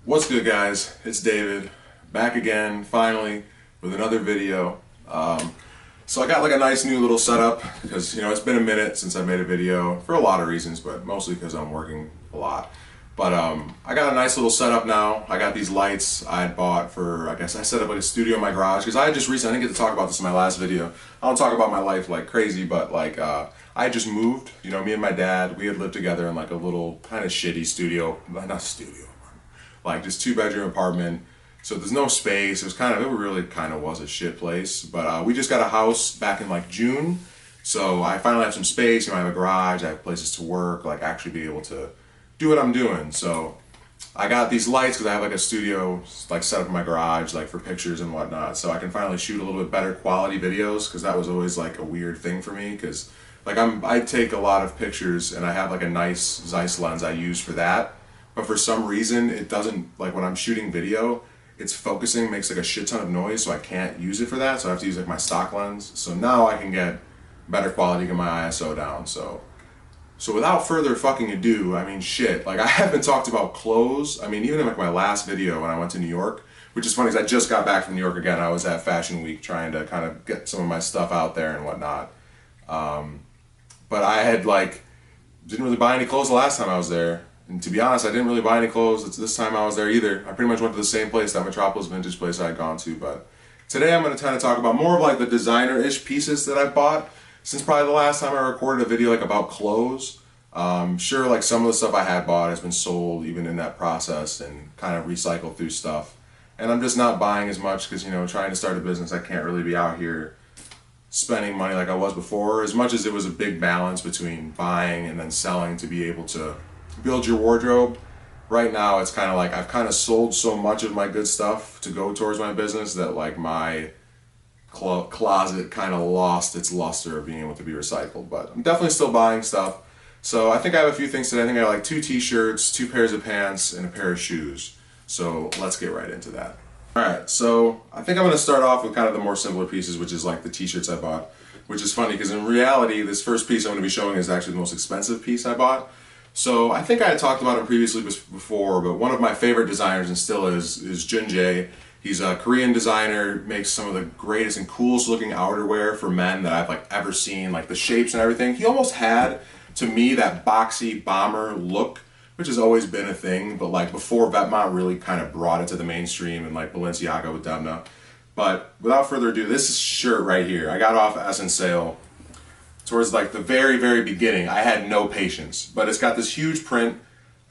What's good, guys? It's David, back again, finally, with another video. So I got like a nice new little setup, because, you know, it's been a minute since I made a video, for a lot of reasons, but mostly because I'm working a lot. But I got a nice little setup now. I got these lights I had bought for, I guess I set up like a studio in my garage, because I had just recently, I didn't get to talk about this in my last video. I don't talk about my life like crazy, but like, I had just moved, you know, me and my dad, we had lived together in like a little kind of shitty studio, not studio, like just 2-bedroom apartment. So there's no space. It really kind of was a shit place. But we just got a house back in like June. So I finally have some space. You know, I have a garage. I have places to work. Like actually be able to do what I'm doing. So I got these lights because I have like a studio like set up in my garage, like for pictures and whatnot. So I can finally shoot a little bit better quality videos, because that was always like a weird thing for me. Because like I take a lot of pictures, and I have like a nice Zeiss lens I use for that. But for some reason, it doesn't, like when I'm shooting video, it's focusing, makes like a shit ton of noise, so I can't use it for that, so I have to use like my stock lens. So now I can get better quality, get my ISO down, so without further fucking ado, I mean shit, like I haven't talked about clothes. I mean, even in like my last video when I went to New York, which is funny because I just got back from New York again. I was at Fashion Week trying to kind of get some of my stuff out there and whatnot. But I had like, didn't really buy any clothes the last time I was there. And to be honest, I didn't really buy any clothes this time I was there either. I pretty much went to the same place, that Metropolis vintage place I had gone to. But today I'm going to kind of talk about more of like the designer-ish pieces that I've bought since probably the last time I recorded a video like about clothes. Sure, like some of the stuff I had bought has been sold even in that process and kind of recycled through stuff. And I'm just not buying as much because, you know, trying to start a business, I can't really be out here spending money like I was before. As much as it was a big balance between buying and then selling to be able to build your wardrobe, right now it's kind of like I've kind of sold so much of my good stuff to go towards my business that like my closet kind of lost its luster of being able to be recycled. But I'm definitely still buying stuff. So I think I have a few things today. I think I have like 2 t-shirts, 2 pairs of pants, and a pair of shoes. So let's get right into that. Alright, so I think I'm going to start off with kind of the more simpler pieces, which is like the t-shirts I bought, which is funny because in reality this first piece I'm going to be showing is actually the most expensive piece I bought. So I think I had talked about him previously before, but one of my favorite designers, and still is Jin Jeong. He's a Korean designer, makes some of the greatest and coolest looking outerwear for men that I've like ever seen, like the shapes and everything. He almost had, to me, that boxy bomber look, which has always been a thing, but like before Vetements really kind of brought it to the mainstream, and like Balenciaga with Demna. But without further ado, this shirt right here, I got off Essence sale towards like the very, very beginning. I had no patience, but it's got this huge print.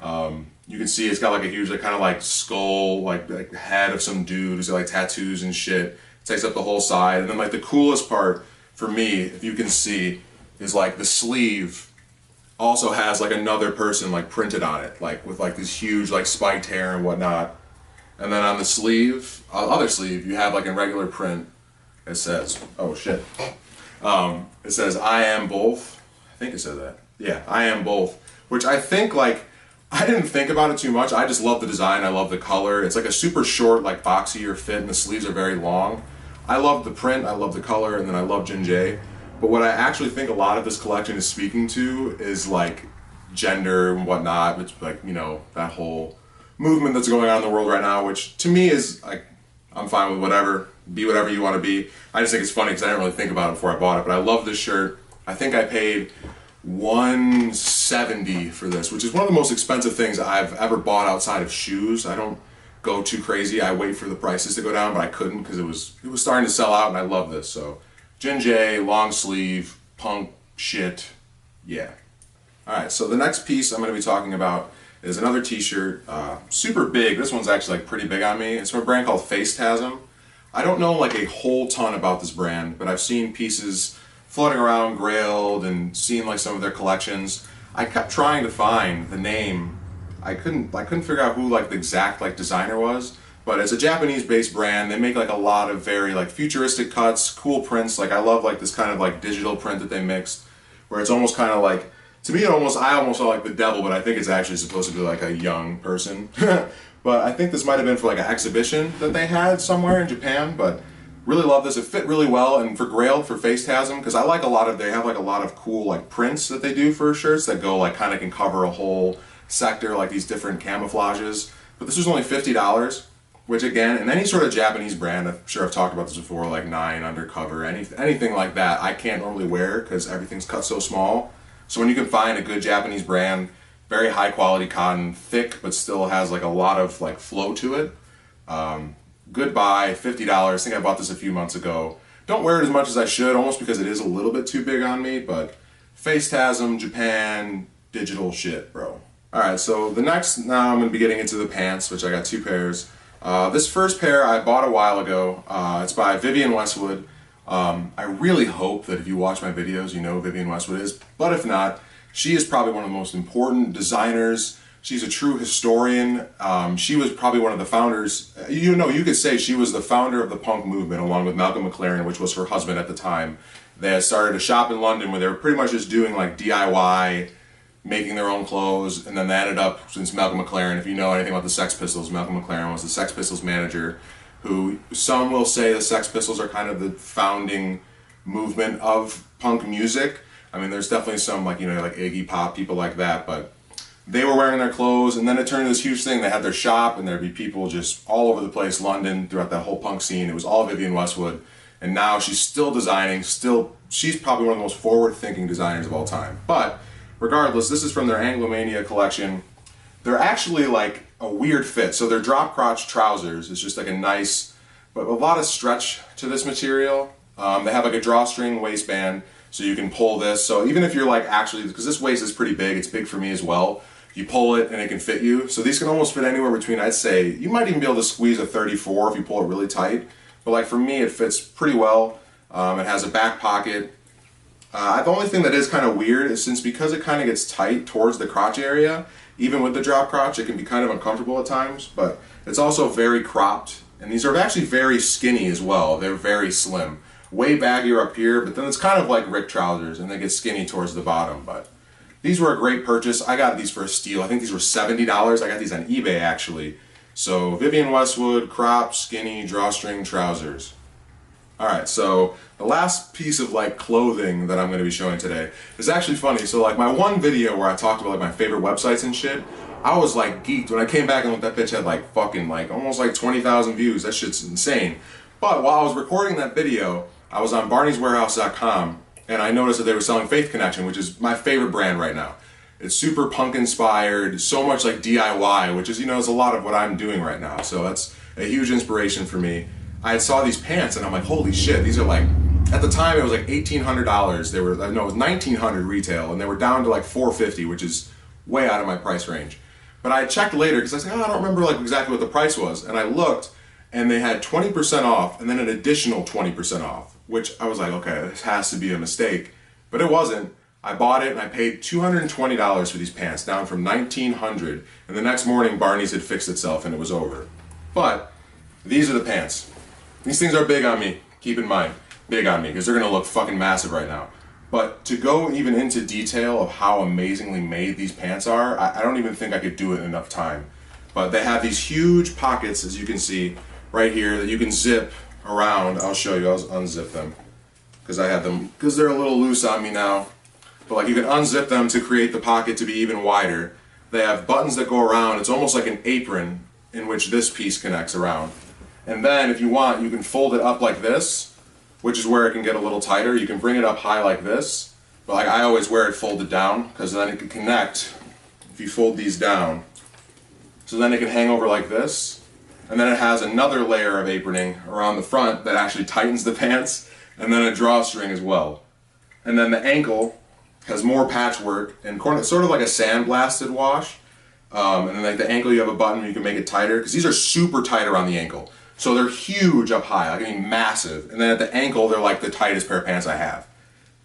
You can see it's got like a huge, like kind of like skull, like head of some dude who's got like tattoos and shit. It takes up the whole side. And then like the coolest part for me, if you can see, is like the sleeve also has like another person like printed on it, like with like this huge like spiked hair and whatnot. And then on the sleeve, other sleeve, you have like in regular print, it says, oh shit. It says, I am both. I think it said that. Yeah, I am both. Which I think, like, I didn't think about it too much. I just love the design. I love the color. It's like a super short, like, boxier fit, and the sleeves are very long. I love the print. I love the color, and then I love Jin Jeong. But what I actually think a lot of this collection is speaking to is, like, gender and whatnot. Which, like, you know, that whole movement that's going on in the world right now, which to me is, like, I'm fine with whatever. Be whatever you want to be. I just think it's funny because I didn't really think about it before I bought it, but I love this shirt. I think I paid $170 for this, which is one of the most expensive things I've ever bought outside of shoes. I don't go too crazy. I wait for the prices to go down, but I couldn't because it was starting to sell out, and I love this. So Jin Jeong, long sleeve, punk shit, yeah. Alright, so the next piece I'm going to be talking about is another t-shirt, super big. This one's actually like pretty big on me. It's from a brand called Facetasm. I don't know like a whole ton about this brand, but I've seen pieces floating around, grailed, and seen like some of their collections. I kept trying to find the name. I couldn't figure out who like the exact like designer was, but it's a Japanese-based brand. They make like a lot of very like futuristic cuts, cool prints. Like I love like this kind of like digital print that they mixed, where it's almost kind of like, to me I almost felt like the devil, but I think it's actually supposed to be like a young person. But I think this might have been for like an exhibition that they had somewhere in Japan, but really love this. It fit really well, and for Grailed, for Facetasm, because I like they have like a lot of cool like prints that they do for shirts that go like kind of can cover a whole sector, like these different camouflages. but this was only $50, which again, in any sort of Japanese brand, I'm sure I've talked about this before, like Nine, Undercover, anything like that, I can't normally wear because everything's cut so small. So when you can find a good Japanese brand, very high quality cotton, thick but still has like a lot of like flow to it, good buy, $50. I think I bought this a few months ago. Don't wear it as much as I should, almost because it is a little bit too big on me, but Facetasm, Japan, digital shit, bro. Alright, so now I'm going to be getting into the pants, which I got 2 pairs. This first pair I bought a while ago. It's by Vivienne Westwood. I really hope that if you watch my videos you know who Vivienne Westwood is, but if not, she is probably one of the most important designers. She's a true historian. She was probably one of the founders, you could say she was the founder of the punk movement along with Malcolm McLaren, which was her husband at the time. They had started a shop in London where they were pretty much just doing like DIY, making their own clothes, and then they ended up, since Malcolm McLaren, if you know anything about the Sex Pistols, Malcolm McLaren was the Sex Pistols manager, who some will say the Sex Pistols are kind of the founding movement of punk music. I mean, there's definitely some like Iggy Pop, people like that, but they were wearing their clothes, and then it turned into this huge thing. They had their shop, and there'd be people just all over the place, London, throughout that whole punk scene. It was all Vivienne Westwood, and now she's still designing, she's probably one of the most forward-thinking designers of all time. But regardless, this is from their Anglomania collection. They're actually like a weird fit. So they're drop crotch trousers. It's just like a nice, but a lot of stretch to this material. They have like a drawstring waistband, so you can pull this. So even if you're like actually, because this waist is pretty big, it's big for me as well. You pull it and it can fit you. So these can almost fit anywhere between, I'd say, you might even be able to squeeze a 34 if you pull it really tight. But like for me, it fits pretty well. It has a back pocket. The only thing that is kind of weird is because it kind of gets tight towards the crotch area, even with the drop crotch, it can be kind of uncomfortable at times, but it's also very cropped. And these are actually very skinny as well. They're very slim. Way baggier up here, but then it's kind of like Rick trousers, and they get skinny towards the bottom. But these were a great purchase. I got these for a steal. I think these were $70. I got these on eBay, actually. So Vivienne Westwood, cropped, skinny, drawstring trousers. Alright, so the last piece of like clothing that I'm going to be showing today is actually funny. So like my one video where I talked about like my favorite websites and shit, I was like geeked when I came back and looked, that bitch had like fucking like almost like 20,000 views. That shit's insane. But while I was recording that video, I was on barneyswarehouse.com and I noticed that they were selling Faith Connection, which is my favorite brand right now. It's super punk inspired, so much like DIY, which is, is a lot of what I'm doing right now. So that's a huge inspiration for me. I saw these pants and I'm like, holy shit, these are like, at the time it was like $1,800. They were, no, it was $1,900 retail, and they were down to like $450, which is way out of my price range. But I checked later because I was like, I don't remember like exactly what the price was. And I looked and they had 20% off and then an additional 20% off, which I was like, okay, this has to be a mistake. But it wasn't. I bought it and I paid $220 for these pants, down from $1,900. And the next morning, Barney's had fixed itself and it was over. But these are the pants. These things are big on me, keep in mind. Big on me, because they're going to look fucking massive right now. But to go even into detail of how amazingly made these pants are, I don't even think I could do it in enough time. But they have these huge pockets, as you can see, right here, that you can zip around. I'll show you, I'll unzip them. Because I had them, because they're a little loose on me now. But like you can unzip them to create the pocket to be even wider. They have buttons that go around. It's almost like an apron in which this piece connects around. And then if you want, you can fold it up like this, which is where it can get a little tighter. You can bring it up high like this, but like I always wear it folded down because then it can connect if you fold these down. So then it can hang over like this, and then it has another layer of aproning around the front that actually tightens the pants, and then a drawstring as well. And then the ankle has more patchwork and sort of like a sandblasted wash. And then like the ankle, you have a button where you can make it tighter, because these are super tight around the ankle. So they're huge up high, like I mean massive. And then at the ankle, they're like the tightest pair of pants I have.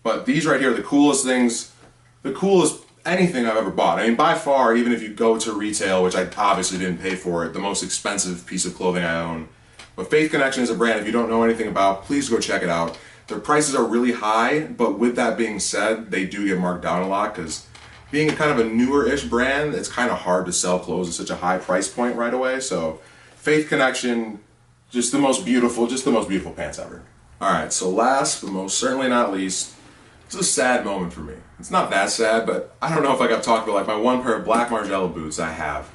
But these right here are the coolest things, the coolest anything I've ever bought. I mean, by far, even if you go to retail, which I obviously didn't pay for it, the most expensive piece of clothing I own. But Faith Connection is a brand, if you don't know anything about, please go check it out. Their prices are really high, but with that being said, they do get marked down a lot, because being kind of a newer-ish brand, it's kind of hard to sell clothes at such a high price point right away. So Faith Connection, just the most beautiful pants ever. Alright, so last but most certainly not least, it's a sad moment for me. It's not that sad, but I don't know if I got talked about, like my one pair of black Margiela boots I have.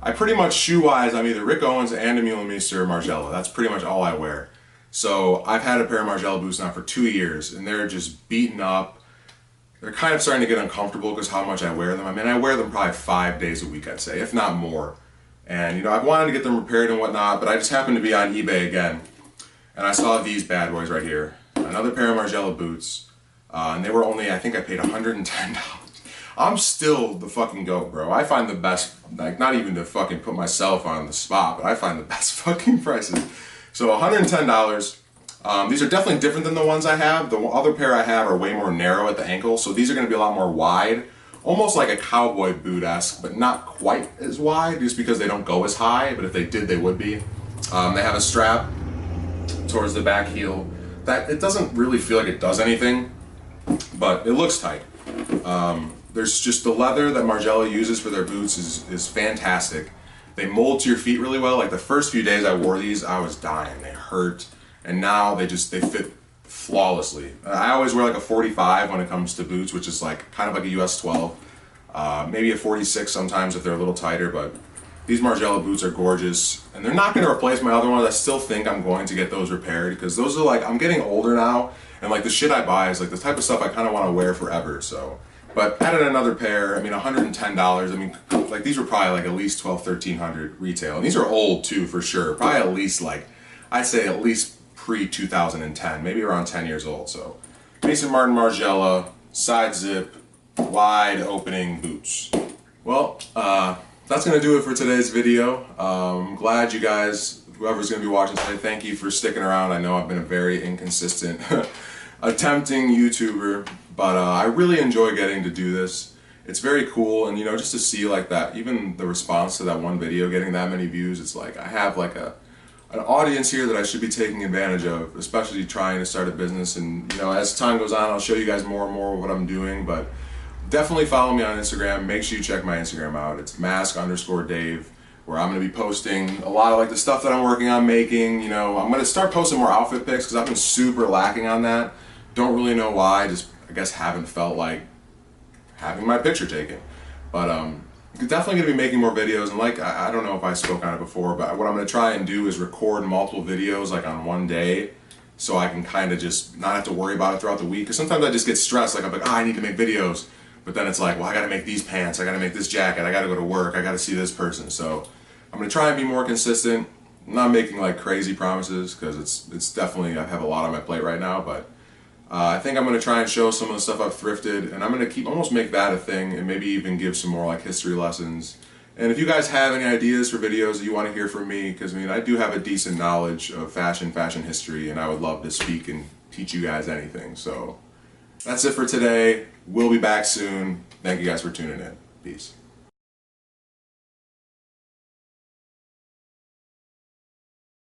I pretty much, shoe-wise, I'm either Rick Owens and Müller or Margiela. That's pretty much all I wear. So I've had a pair of Margiela boots now for 2 years, and they're just beaten up. They're kind of starting to get uncomfortable because how much I wear them. I mean, I wear them probably 5 days a week, I'd say, if not more. And, you know, I've wanted to get them repaired and whatnot, but I just happened to be on eBay again, and I saw these bad boys right here. Another pair of Margiela boots, and they were only, I think I paid $110. I'm still the fucking GOAT, bro. I find the best, like, not even to fucking put myself on the spot, but I find the best fucking prices. So $110. These are definitely different than the ones I have. The other pair I have are way more narrow at the ankle, so these are going to be a lot more wide. Almost like a cowboy boot-esque, but not quite as wide, just because they don't go as high, but if they did, they would be. They have a strap towards the back heel. That it doesn't really feel like it does anything, but it looks tight. There's just the leather that Margiela uses for their boots is fantastic. They mold to your feet really well. Like the first few days I wore these, I was dying. They hurt, and now they fit flawlessly. I always wear like a 45 when it comes to boots, which is like kind of like a US 12, maybe a 46 sometimes if they're a little tighter. But these Margiela boots are gorgeous, and they're not going to replace my other ones. I still think I'm going to get those repaired because those are like, I'm getting older now, and like the shit I buy is like the type of stuff I kind of want to wear forever. So. But added another pair, I mean $110, I mean, like these were probably like at least $1,200, $1,300 retail. And these are old too, for sure. Probably at least like, I'd say at least pre-2010, maybe around 10 years old. So, Mason Martin Margiela, side zip, wide opening boots. Well, that's gonna do it for today's video. I'm glad you guys, whoever's gonna be watching today, thank you for sticking around. I know I've been a very inconsistent attempting YouTuber, but I really enjoy getting to do this. It's very cool, and you know, just to see like that, even the response to that one video getting that many views, it's like I have like an audience here that I should be taking advantage of, especially trying to start a business. And you know, as time goes on, I'll show you guys more and more of what I'm doing, but definitely follow me on Instagram. Make sure you check my Instagram out. It's mask_Dave, where I'm going to be posting a lot of like the stuff that I'm working on making. You know, I'm going to start posting more outfit pics because I've been super lacking on that. Don't really know why, just I guess haven't felt like having my picture taken. But definitely going to be making more videos, and like I don't know if I spoke on it before, but what I'm going to try and do is record multiple videos like on one day, so I can kind of just not have to worry about it throughout the week. Because sometimes I just get stressed, like I'm like, oh, I need to make videos, but then it's like, well, I got to make these pants, I got to make this jacket, I got to go to work, I got to see this person. So I'm going to try and be more consistent. I'm not making like crazy promises because it's definitely, I have a lot on my plate right now, but I think I'm going to try and show some of the stuff I've thrifted, and I'm going to almost make that a thing, and maybe even give some more like history lessons. And if you guys have any ideas for videos that you want to hear from me, because I mean I do have a decent knowledge of fashion history, and I would love to speak and teach you guys anything. So that's it for today. We'll be back soon. Thank you guys for tuning in. Peace.